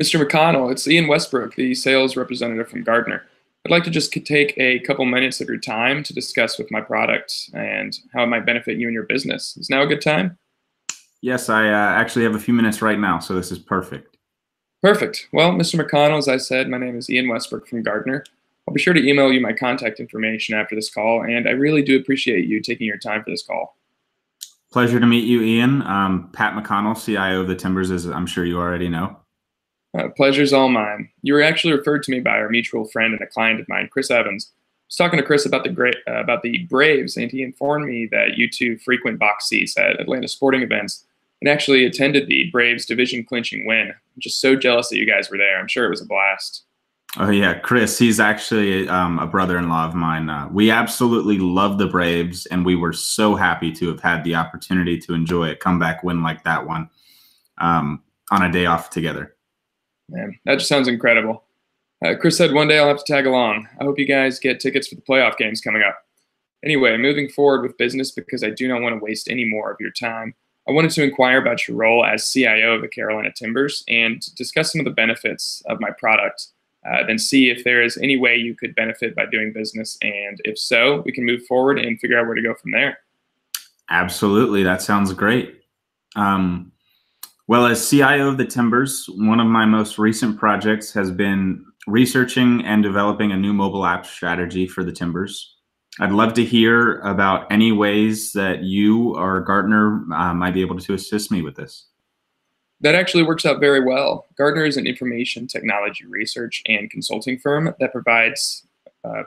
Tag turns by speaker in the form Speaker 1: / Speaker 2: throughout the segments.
Speaker 1: Mr. McConnell, it's Ian Westbrook, the sales representative from Gardner. I'd like to just take a couple minutes of your time to discuss with my product and how it might benefit you and your business. Is now a good time?
Speaker 2: Yes, I actually have a few minutes right now, so this is perfect.
Speaker 1: Perfect. Well, Mr. McConnell, as I said, my name is Ian Westbrook from Gardner. I'll be sure to email you my contact information after this call, and I really do appreciate you taking your time for this call.
Speaker 2: Pleasure to meet you, Ian. Pat McConnell, CIO of the Timbers, as I'm sure you already know.
Speaker 1: Pleasure's all mine. You were actually referred to me by our mutual friend and a client of mine, Chris Evans. I was talking to Chris about the Braves, and he informed me that you two frequent box seats at Atlanta sporting events and actually attended the Braves division clinching win. I'm just so jealous that you guys were there. I'm sure it was a blast.
Speaker 2: Oh yeah, Chris. He's actually a brother-in-law of mine. We absolutely love the Braves, and we were so happy to have had the opportunity to enjoy a comeback win like that one on a day off together.
Speaker 1: Man, that just sounds incredible. Chris said one day I'll have to tag along. I hope you guys get tickets for the playoff games coming up. Anyway, moving forward with business because I do not want to waste any more of your time. I wanted to inquire about your role as CIO of the Carolina Timbers and discuss some of the benefits of my product, then see if there is any way you could benefit by doing business. And if so, we can move forward and figure out where to go from there.
Speaker 2: Absolutely. That sounds great. Well, as CIO of the Timbers, one of my most recent projects has been researching and developing a new mobile app strategy for the Timbers. I'd love to hear about any ways that you or Gartner might be able to assist me with this.
Speaker 1: That actually works out very well. Gardner is an information technology research and consulting firm that provides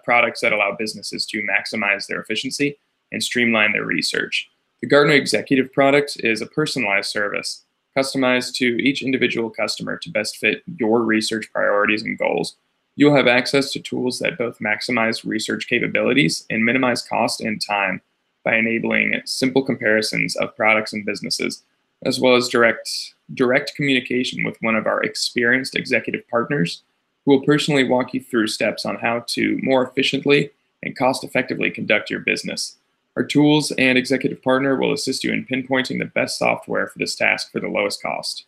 Speaker 1: products that allow businesses to maximize their efficiency and streamline their research. The Gardner Executive product is a personalized service customized to each individual customer to best fit your research priorities and goals. You'll have access to tools that both maximize research capabilities and minimize cost and time by enabling simple comparisons of products and businesses, as well as direct communication with one of our experienced executive partners who will personally walk you through steps on how to more efficiently and cost-effectively conduct your business. Our tools and executive partner will assist you in pinpointing the best software for this task for the lowest cost.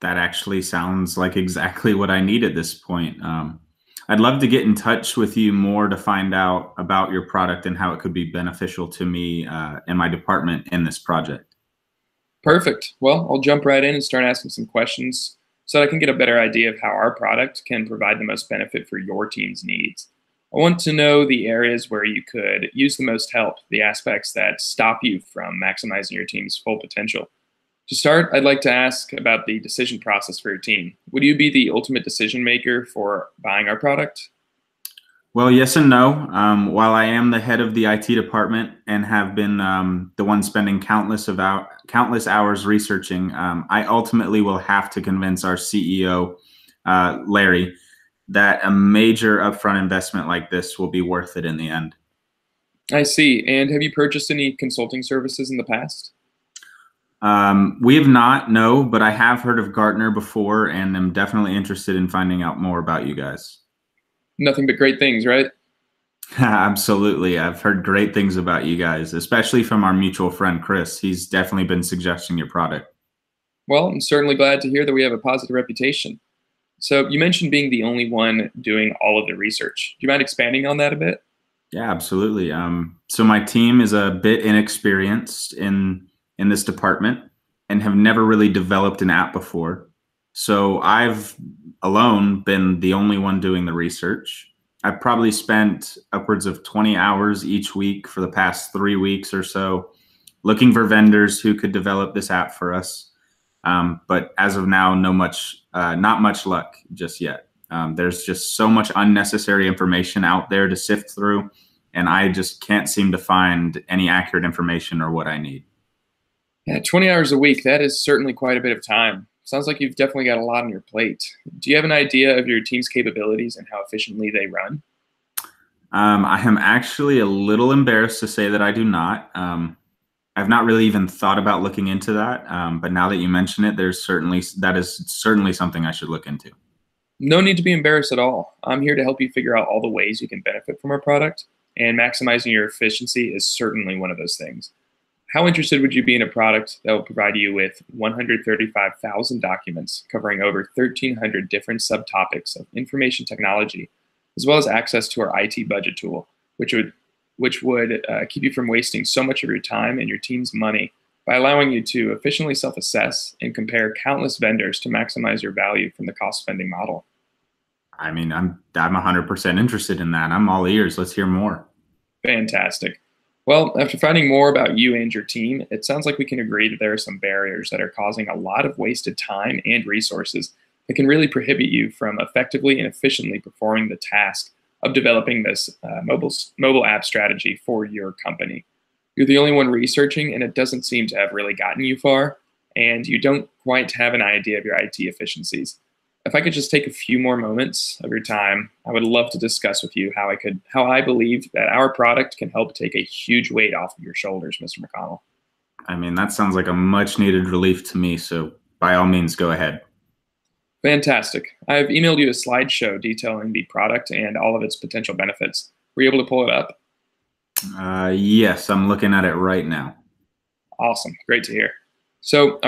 Speaker 2: That actually sounds like exactly what I need at this point. I'd love to get in touch with you more to find out about your product and how it could be beneficial to me and my department in this project.
Speaker 1: Perfect. Well, I'll jump right in and start asking some questions so that I can get a better idea of how our product can provide the most benefit for your team's needs. I want to know the areas where you could use the most help, the aspects that stop you from maximizing your team's full potential. To start, I'd like to ask about the decision process for your team. Would you be the ultimate decision maker for buying our product?
Speaker 2: Well, yes and no. While I am the head of the IT department and have been the one spending countless hours researching, I ultimately will have to convince our CEO, Larry, that a major upfront investment like this will be worth it in the end.
Speaker 1: I see. And have you purchased any consulting services in the past?
Speaker 2: We have not, no, but I have heard of Gartner before and am definitely interested in finding out more about you guys.
Speaker 1: Nothing but great things, right?
Speaker 2: Absolutely. I've heard great things about you guys, especially from our mutual friend, Chris. He's definitely been suggesting your product.
Speaker 1: Well, I'm certainly glad to hear that we have a positive reputation. So you mentioned being the only one doing all of the research. Do you mind expanding on that a bit?
Speaker 2: Yeah, absolutely. So my team is a bit inexperienced in this department and have never really developed an app before. So I've alone been the only one doing the research. I've probably spent upwards of 20 hours each week for the past 3 weeks or so looking for vendors who could develop this app for us. But as of now, not much luck just yet. There's just so much unnecessary information out there to sift through, and I just can't seem to find any accurate information or what I need.
Speaker 1: Yeah, 20 hours a week, that is certainly quite a bit of time. Sounds like you've definitely got a lot on your plate. Do you have an idea of your team's capabilities and how efficiently they run?
Speaker 2: I am actually a little embarrassed to say that I do not. I've not really even thought about looking into that, but now that you mention it, that is certainly something I should look into.
Speaker 1: No need to be embarrassed at all. I'm here to help you figure out all the ways you can benefit from our product, and maximizing your efficiency is certainly one of those things. How interested would you be in a product that will provide you with 135,000 documents covering over 1,300 different subtopics of information technology, as well as access to our IT budget tool, which would keep you from wasting so much of your time and your team's money by allowing you to efficiently self-assess and compare countless vendors to maximize your value from the cost spending model?
Speaker 2: I mean, I'm 100% interested in that. I'm all ears. Let's hear more.
Speaker 1: Fantastic. Well, after finding more about you and your team, it sounds like we can agree that there are some barriers that are causing a lot of wasted time and resources that can really prohibit you from effectively and efficiently performing the task of developing this mobile app strategy for your company. You're the only one researching, and it doesn't seem to have really gotten you far, and you don't quite have an idea of your IT efficiencies. If I could just take a few more moments of your time, I would love to discuss with you how I believe that our product can help take a huge weight off of your shoulders, Mr. McConnell.
Speaker 2: I mean, that sounds like a much needed relief to me. So by all means, go ahead.
Speaker 1: Fantastic. I've emailed you a slideshow detailing the product and all of its potential benefits. Were you able to pull it up?
Speaker 2: Yes, I'm looking at it right now.
Speaker 1: Awesome. Great to hear. So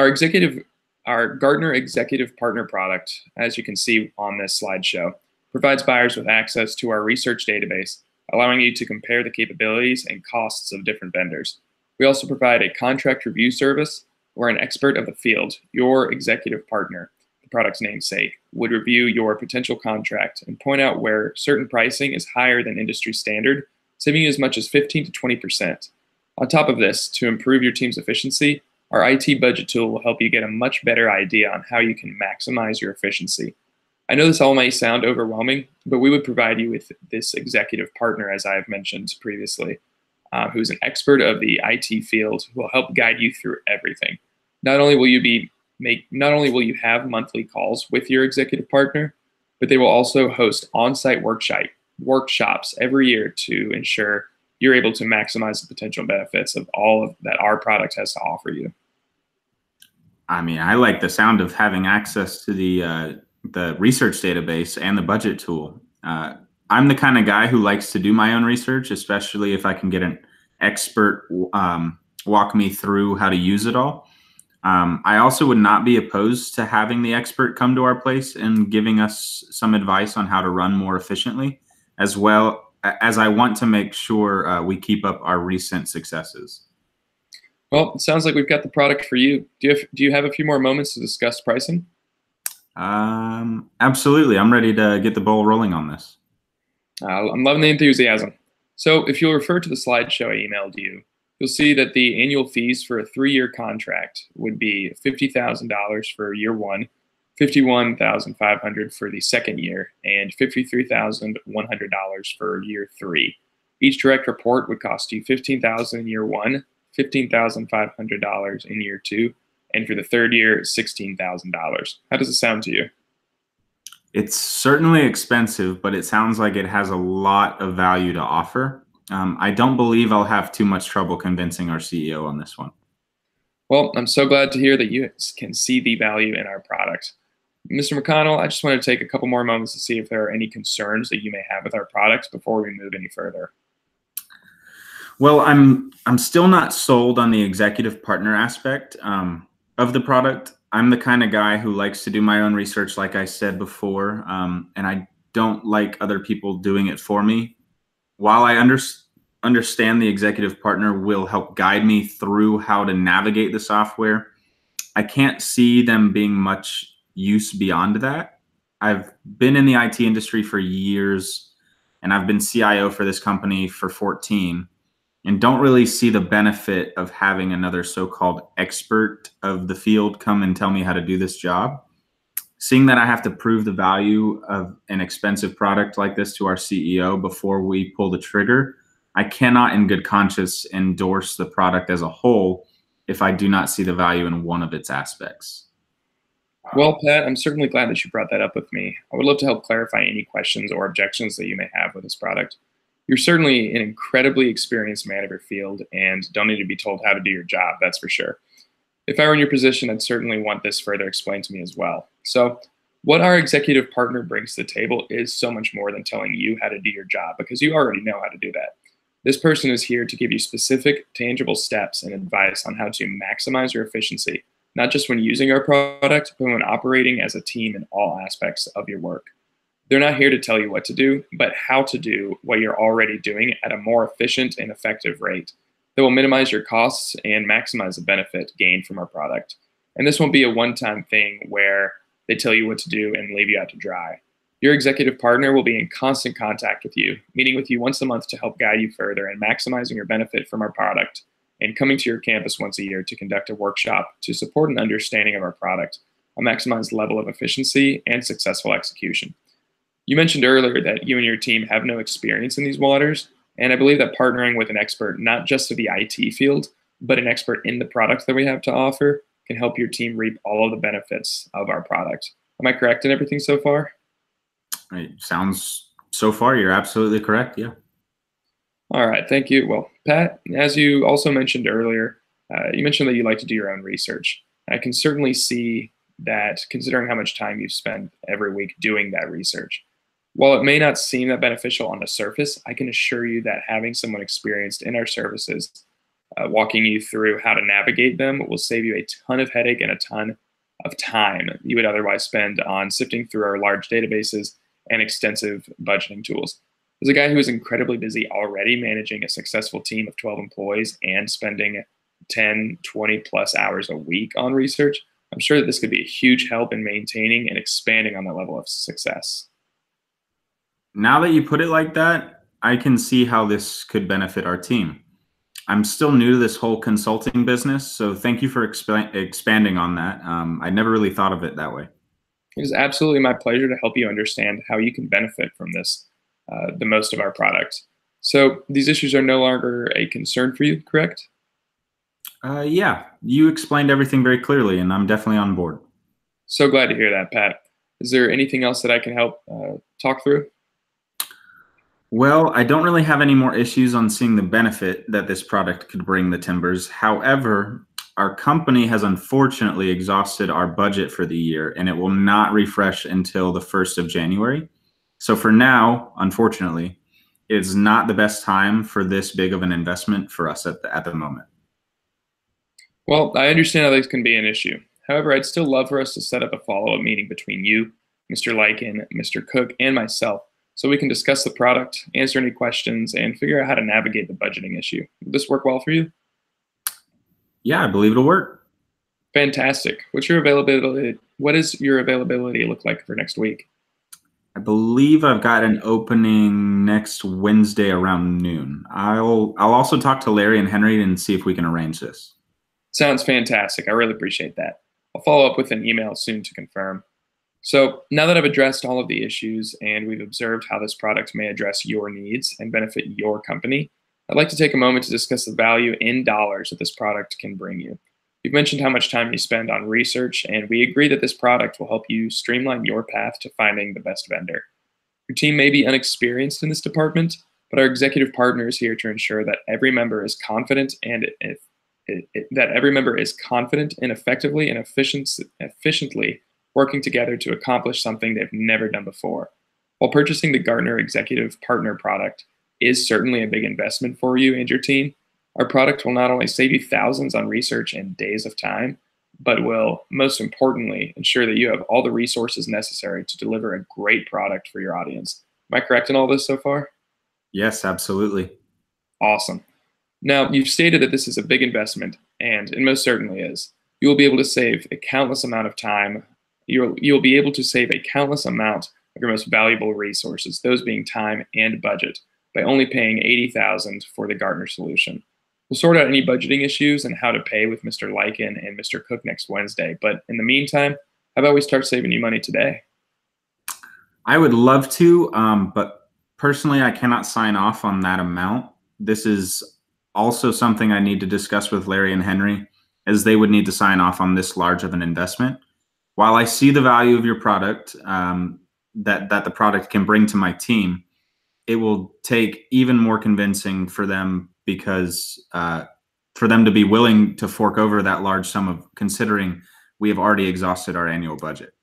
Speaker 1: our Gartner Executive Partner product, as you can see on this slideshow, provides buyers with access to our research database, allowing you to compare the capabilities and costs of different vendors. We also provide a contract review service where an expert of the field, your executive partner, the product's namesake, would review your potential contract and point out where certain pricing is higher than industry standard, saving you as much as 15 to 20%. On top of this, to improve your team's efficiency, our IT budget tool will help you get a much better idea on how you can maximize your efficiency. I know this all may sound overwhelming, but we would provide you with this executive partner, as I have mentioned previously, who's an expert of the IT field who will help guide you through everything. Not only will you have monthly calls with your executive partner, but they will also host on-site workshops every year to ensure you're able to maximize the potential benefits of that our product has to offer you.
Speaker 2: I mean, I like the sound of having access to the research database and the budget tool. I'm the kind of guy who likes to do my own research, especially if I can get an expert walk me through how to use it all. I also would not be opposed to having the expert come to our place and giving us some advice on how to run more efficiently, as well as I want to make sure we keep up our recent successes.
Speaker 1: Well, it sounds like we've got the product for you. Do you have a few more moments to discuss pricing?
Speaker 2: Absolutely. I'm ready to get the ball rolling on this.
Speaker 1: I'm loving the enthusiasm. So if you'll refer to the slideshow I emailed you, you'll see that the annual fees for a 3-year contract would be $50,000 for year one, $51,500 for the second year, and $53,100 for year 3. Each direct report would cost you $15,000 in year 1, $15,500 in year 2, and for the third year, $16,000. How does it sound to you?
Speaker 2: It's certainly expensive, but it sounds like it has a lot of value to offer. I don't believe I'll have too much trouble convincing our CEO on this one.
Speaker 1: Well, I'm so glad to hear that you can see the value in our product. Mr. McConnell, I just want to take a couple more moments to see if there are any concerns that you may have with our products before we move any further.
Speaker 2: Well, I'm still not sold on the executive partner aspect of the product. I'm the kind of guy who likes to do my own research, like I said before, and I don't like other people doing it for me. While I understand the executive partner will help guide me through how to navigate the software, I can't see them being much use beyond that. I've been in the IT industry for years, and I've been CIO for this company for 14. And don't really see the benefit of having another so-called expert of the field come and tell me how to do this job. Seeing that I have to prove the value of an expensive product like this to our CEO before we pull the trigger, I cannot in good conscience endorse the product as a whole if I do not see the value in one of its aspects.
Speaker 1: Well, Pat, I'm certainly glad that you brought that up with me. I would love to help clarify any questions or objections that you may have with this product. You're certainly an incredibly experienced man of your field and don't need to be told how to do your job, that's for sure. If I were in your position, I'd certainly want this further explained to me as well. So what our executive partner brings to the table is so much more than telling you how to do your job, because you already know how to do that. This person is here to give you specific, tangible steps and advice on how to maximize your efficiency, not just when using our product, but when operating as a team in all aspects of your work. They're not here to tell you what to do, but how to do what you're already doing at a more efficient and effective rate that will minimize your costs and maximize the benefit gained from our product. And this won't be a one-time thing where they tell you what to do and leave you out to dry. Your executive partner will be in constant contact with you, meeting with you once a month to help guide you further in maximizing your benefit from our product, and coming to your campus once a year to conduct a workshop to support an understanding of our product, a maximized level of efficiency, and successful execution. You mentioned earlier that you and your team have no experience in these waters, and I believe that partnering with an expert, not just of the IT field, but an expert in the product that we have to offer, can help your team reap all of the benefits of our product. Am I correct in everything so far?
Speaker 2: It sounds so far, you're absolutely correct. Yeah.
Speaker 1: All right, thank you. Well, Pat, as you also mentioned earlier, you mentioned that you like to do your own research. I can certainly see that considering how much time you spend every week doing that research. While it may not seem that beneficial on the surface, I can assure you that having someone experienced in our services walking you through how to navigate them will save you a ton of headache and a ton of time you would otherwise spend on sifting through our large databases and extensive budgeting tools. As a guy who is incredibly busy already managing a successful team of 12 employees and spending 10, 20 plus hours a week on research, I'm sure that this could be a huge help in maintaining and expanding on that level of success.
Speaker 2: Now that you put it like that, I can see how this could benefit our team. I'm still new to this whole consulting business, so thank you for expanding on that. I never really thought of it that way.
Speaker 1: It is absolutely my pleasure to help you understand how you can benefit from this, the most of our products. So these issues are no longer a concern for you, correct?
Speaker 2: Yeah, you explained everything very clearly, and I'm definitely on board.
Speaker 1: So glad to hear that, Pat. Is there anything else that I can help talk through?
Speaker 2: Well, I don't really have any more issues on seeing the benefit that this product could bring the Timbers. However, our company has unfortunately exhausted our budget for the year, and it will not refresh until the 1st of January. So for now, unfortunately, it's not the best time for this big of an investment for us at the moment.
Speaker 1: Well, I understand how this can be an issue. However, I'd still love for us to set up a follow-up meeting between you, Mr. Lycan, Mr. Cook, and myself so we can discuss the product, answer any questions, and figure out how to navigate the budgeting issue. Would this work well for you?
Speaker 2: Yeah, I believe it'll work.
Speaker 1: Fantastic. What's your availability? What does your availability look like for next week?
Speaker 2: I believe I've got an opening next Wednesday around noon. I'll also talk to Larry and Henry and see if we can arrange this.
Speaker 1: Sounds fantastic. I really appreciate that. I'll follow up with an email soon to confirm. So now that I've addressed all of the issues and we've observed how this product may address your needs and benefit your company, I'd like to take a moment to discuss the value in dollars that this product can bring you. You've mentioned how much time you spend on research, and we agree that this product will help you streamline your path to finding the best vendor. Your team may be unexperienced in this department, but our executive partner is here to ensure that every member is confident and effectively and efficiently working together to accomplish something they've never done before. While purchasing the Gartner Executive Partner product is certainly a big investment for you and your team, our product will not only save you thousands on research and days of time, but will, most importantly, ensure that you have all the resources necessary to deliver a great product for your audience. Am I correct in all this so far?
Speaker 2: Yes, absolutely.
Speaker 1: Awesome. Now, you've stated that this is a big investment, and it most certainly is. You will be able to save a countless amount of time. You'll be able to save a countless amount of your most valuable resources, those being time and budget, by only paying $80,000 for the Gartner solution. We'll sort out any budgeting issues and how to pay with Mr. Lycan and Mr. Cook next Wednesday. But in the meantime, how about we start saving you money today?
Speaker 2: I would love to, but personally, I cannot sign off on that amount. This is also something I need to discuss with Larry and Henry, as they would need to sign off on this large of an investment. While I see the value of your product, that the product can bring to my team, it will take even more convincing for them, because for them to be willing to fork over that large sum of, considering we have already exhausted our annual budget.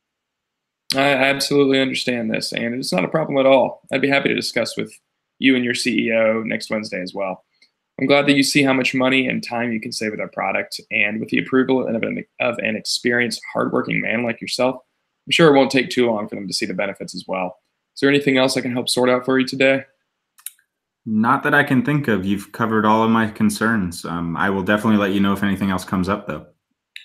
Speaker 1: I absolutely understand this, and it's not a problem at all. I'd be happy to discuss with you and your CEO next Wednesday as well. I'm glad that you see how much money and time you can save with our product. And with the approval of an experienced, hardworking man like yourself, I'm sure it won't take too long for them to see the benefits as well. Is there anything else I can help sort out for you today?
Speaker 2: Not that I can think of. You've covered all of my concerns. I will definitely let you know if anything else comes up, though.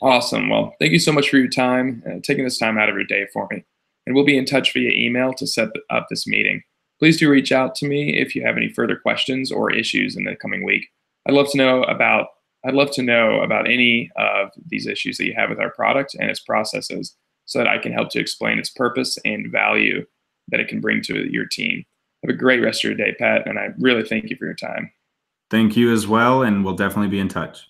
Speaker 1: Awesome. Well, thank you so much for your time, taking this time out of your day for me. And we'll be in touch via email to set up this meeting. Please do reach out to me if you have any further questions or issues in the coming week. I'd love to know about I'd love to know about any of these issues that you have with our product and its processes so that I can help to explain its purpose and value that it can bring to your team. Have a great rest of your day, Pat, and I really thank you for your time.
Speaker 2: Thank you as well, and we'll definitely be in touch.